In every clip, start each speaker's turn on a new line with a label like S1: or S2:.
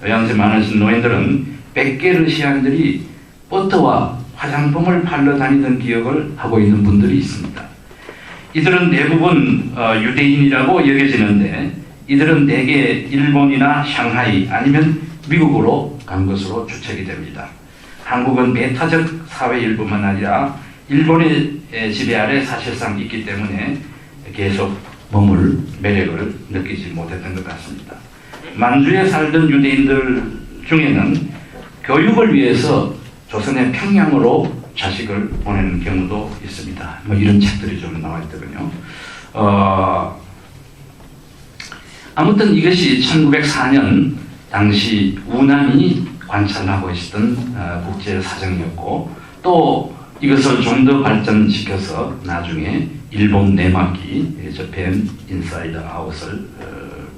S1: 연세 많으신 노인들은 백계 러시아인들이 버터와 화장품을 팔러 다니던 기억을 하고 있는 분들이 있습니다. 이들은 대부분 유대인이라고 여겨지는데 이들은 대개 일본이나 상하이 아니면 미국으로 간 것으로 추측이 됩니다. 한국은 배타적 사회 일부만 아니라 일본의 지배 아래 사실상 있기 때문에 계속 머물 매력을 느끼지 못했던 것 같습니다. 만주에 살던 유대인들 중에는 교육을 위해서 조선의 평양으로 자식을 보내는 경우도 있습니다. 뭐 이런 책들이 좀 나와 있더군요. 아무튼 이것이 1904년 당시 우남이 관찰하고 있었던 국제 사정이었고, 또 이것을 좀 더 발전시켜서 나중에 일본 내막기 저펜 인사이드 아웃을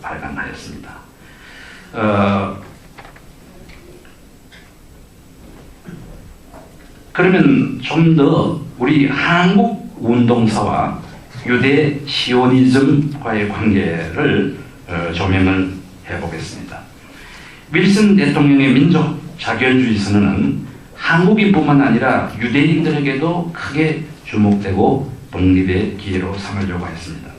S1: 발간하였습니다. 그러면 좀 더 우리 한국 운동사와 유대 시오니즘과의 관계를 조명을 해보겠습니다. 윌슨 대통령의 민족 자결주의 선언은 한국인뿐만 아니라 유대인들에게도 크게 주목되고 독립의 기회로 삼으려고 했습니다.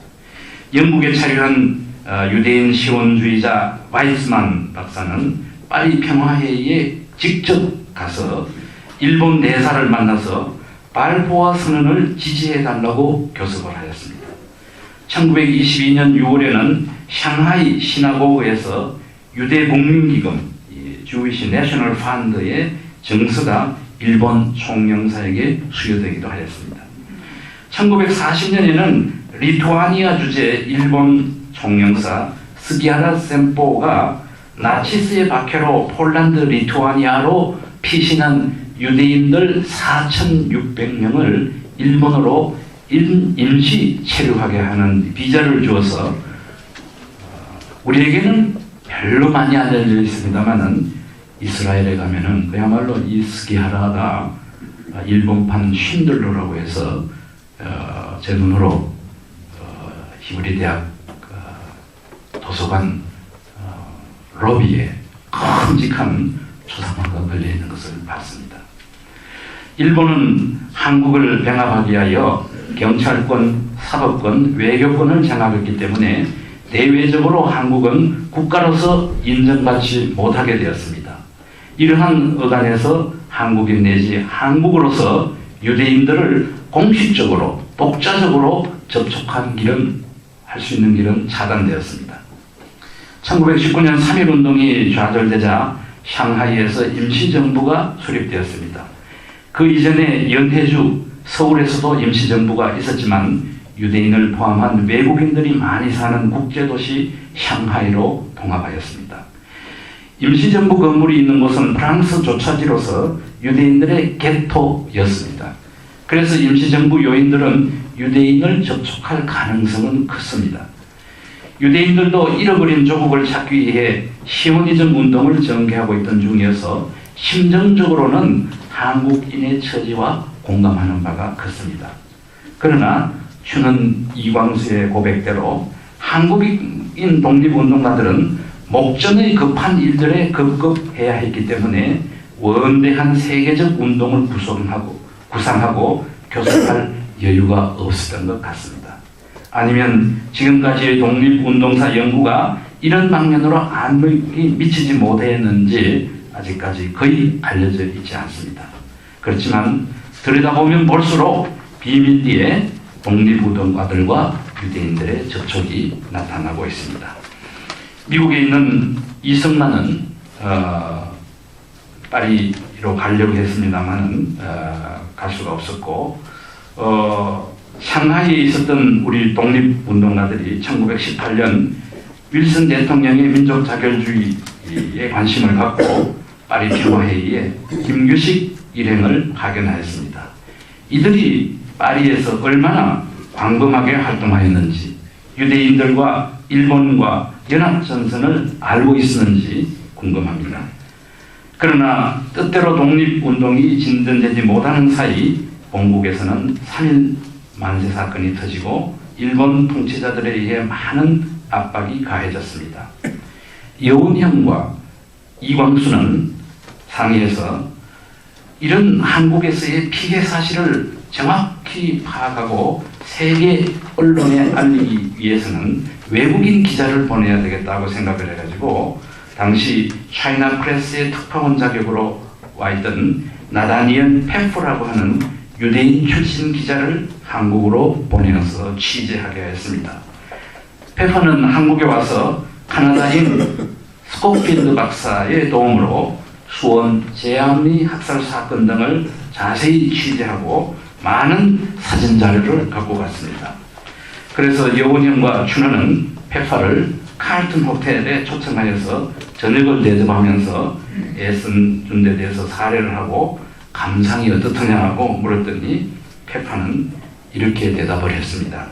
S1: 영국에 차려한 유대인 시온주의자 와이스만 박사는 파리 평화회의에 직접 가서 일본 대사를 만나서 발포화 선언을 지지해달라고 교섭을 하였습니다. 1922년 6월에는 샹하이 시나고그에서 유대 국민기금 주위시 내셔널 펀드의 정서가 일본 총영사에게 수여되기도 하였습니다. 1940년에는 리투아니아 주재 일본 총영사 스기하라 셈포가 나치스의 박해로 폴란드 리투아니아로 피신한 유대인들 4,600명을 일본으로 임시 체류하게 하는 비자를 주어서 우리에게는 별로 많이 알려져 있습니다만은 이스라엘에 가면은 그야말로 이 스기하라가 일본판 쉰들러라고 해서 제 눈으로 히브리 대학 도서관 로비에 큼직한 초상화가 걸려 있는 것을 봤습니다. 일본은 한국을 병합하기 위하여 경찰권, 사법권, 외교권을 장악했기 때문에 대외적으로 한국은 국가로서 인정받지 못하게 되었습니다. 이러한 어간에서 한국인 내지 한국으로서 유대인들을 공식적으로 독자적으로 접촉한 길은 할 수 있는 길은 차단되었습니다. 1919년 3.1운동이 좌절되자 샹하이에서 임시정부가 수립되었습니다. 그 이전에 연해주, 서울에서도 임시정부가 있었지만 유대인을 포함한 외국인들이 많이 사는 국제도시 샹하이로 통합하였습니다. 임시정부 건물이 있는 곳은 프랑스 조차지로서 유대인들의 게토였습니다. 그래서 임시정부 요인들은 유대인을 접촉할 가능성은 컸습니다. 유대인들도 잃어버린 조국을 찾기 위해 시오니즘 운동을 전개하고 있던 중이어서 심정적으로는 한국인의 처지와 공감하는 바가 컸습니다. 그러나 추는 이광수의 고백대로 한국인 독립운동가들은 목전의 급한 일들에 급급해야 했기 때문에 원대한 세계적 운동을 구상하고 교섭할 여유가 없었던 것 같습니다. 아니면 지금까지의 독립운동사 연구가 이런 방면으로 안목이 미치지 못했는지 아직까지 거의 알려져 있지 않습니다. 그렇지만 들여다보면 볼수록 비밀리에 독립운동가들과 유대인들의 접촉이 나타나고 있습니다. 미국에 있는 이승만은 파리로 가려고 했습니다만 갈 수가 없었고, 상하이에 있었던 우리 독립운동가들이 1918년 윌슨 대통령의 민족 자결주의에 관심을 갖고 파리 평화회의에 김규식 일행을 파견하였습니다. 이들이 파리에서 얼마나 광범하게 활동하였는지, 유대인들과 일본과 연합전선을 알고 있었는지 궁금합니다. 그러나 뜻대로 독립운동이 진전되지 못하는 사이 본국에서는 3.1 만세 사건이 터지고 일본 통치자들에 의해 많은 압박이 가해졌습니다. 여운형과 이광수는 상의에서 이런 한국에서의 피해 사실을 정확히 파악하고 세계 언론에 알리기 위해서는 외국인 기자를 보내야 되겠다고 생각을 해가지고 당시 차이나 프레스의 특파원 자격으로 와 있던 나다니엘 페프라고 하는 유대인 출신 기자를 한국으로 보내어서 취재하게 했습니다. 페퍼는 한국에 와서 카나다인 스코필드 박사의 도움으로 수원 제암리 학살 사건 등을 자세히 취재하고 많은 사진 자료를 갖고 갔습니다. 그래서 여원형과 춘호는 페퍼를 칼튼 호텔에 초청하여서 저녁을 대접하면서 애쓴 준데 대해서 사례를 하고 감상이 어떻느냐고 물었더니 페퍼는 이렇게 대답을 했습니다.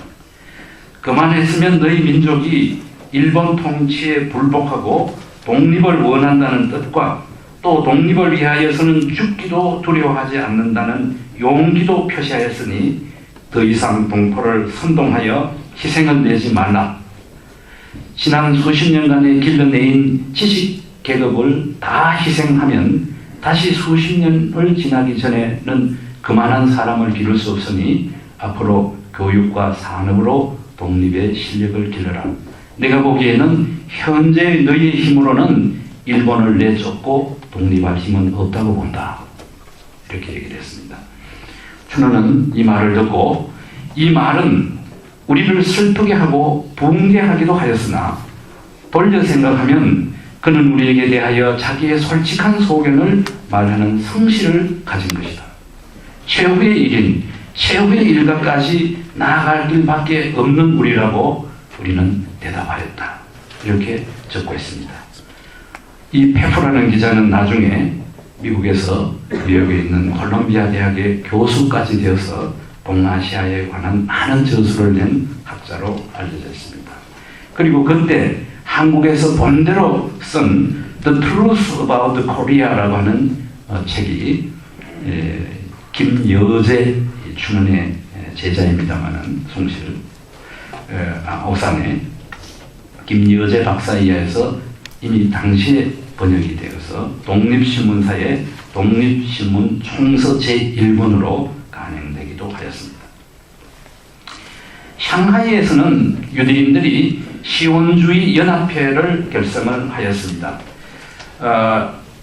S1: 그만했으면 너희 민족이 일본 통치에 불복하고 독립을 원한다는 뜻과 또 독립을 위하여서는 죽기도 두려워하지 않는다는 용기도 표시하였으니 더 이상 동포를 선동하여 희생을 내지 말라. 지난 수십 년간의 길러내인 지식 계급을 다 희생하면 다시 수십 년을 지나기 전에는 그만한 사람을 기를 수 없으니 앞으로 교육과 산업으로 독립의 실력을 길러라. 내가 보기에는 현재 너희의 힘으로는 일본을 내쫓고 독립할 힘은 없다고 본다. 이렇게 얘기를 했습니다. 춘호는 이 말을 듣고 이 말은 우리를 슬프게 하고 붕괴하기도 하였으나 돌려 생각하면 그는 우리에게 대하여 자기의 솔직한 소견을 말하는 성실을 가진 것이다. 최후의 일인 최후의 일각까지 나아갈 길밖에 없는 우리라고 우리는 대답하였다. 이렇게 적고 있습니다. 이 페프라는 기자는 나중에 미국에서 뉴욕에 있는 콜롬비아 대학의 교수까지 되어서 동아시아에 관한 많은 저술을 낸 학자로 알려져 있습니다. 그리고 그때 한국에서 본대로 쓴 The Truth About Korea라고 하는 책이 김여제 춘원의 제자입니다만은 송실 오산의 김여제 박사에 의해서 이미 당시에 번역이 되어서 독립신문사의 독립신문 총서 제1권으로 간행되기도 하였습니다. 샹하이에서는 유대인들이 시온주의 연합회를 결성을 하였습니다.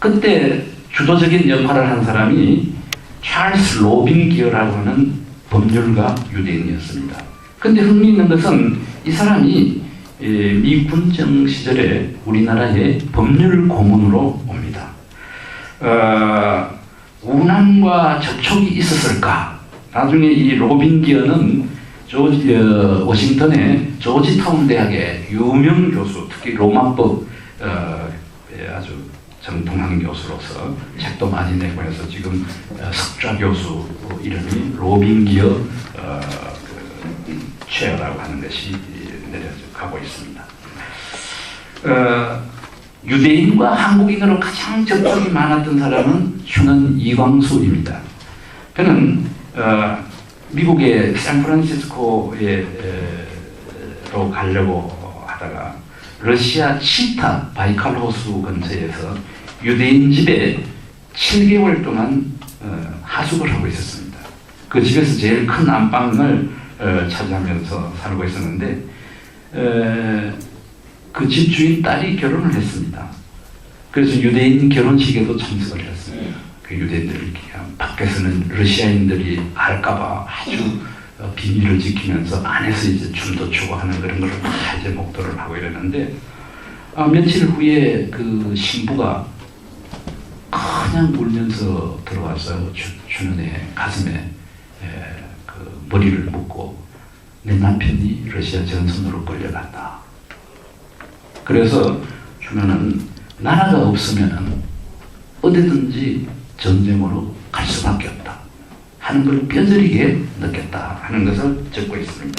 S1: 그때 주도적인 역할을 한 사람이 찰스 로빈 기어라고 하는 법률가 유대인이었습니다. 근데 흥미있는 것은 이 사람이 미 군정 시절에 우리나라의 법률 고문으로 옵니다. 우난과 접촉이 있었을까? 나중에 이 로빈 기어는 워싱턴의 조지타운 대학의 유명 교수, 특히 로마법 아주 정통한 교수로서 책도 많이 내고 해서 지금 석좌 교수 이름이 로빈 기어 체어라고 하는 것이 내려가고 있습니다. 유대인과 한국인으로 가장 접촉이 많았던 사람은 춘원 이광수입니다. 그는 미국의 샌프란시스코로 가려고 하다가 러시아 치타 바이칼 호수 근처에서 유대인 집에 7개월 동안 하숙을 하고 있었습니다. 그 집에서 제일 큰 안방을 차지하면서 살고 있었는데 그 집주인 딸이 결혼을 했습니다. 그래서 유대인 결혼식에도 참석을 했습니다. 그 유대인들이 밖에서는 러시아인들이 알까봐 아주 비밀을 지키면서 안에서 이제 춤도 추고 하는 그런 걸 다 이제 목도를 하고 이랬는데 며칠 후에 그 신부가 그냥 울면서 들어와서 춘원의 가슴에 그 머리를 묻고 내 남편이 러시아 전선으로 끌려갔다. 그래서 춘원은 나라가 없으면 어디든지 전쟁으로 갈 수밖에 없다 하는 걸 뼈저리게 느꼈다 하는 것을 적고 있습니다.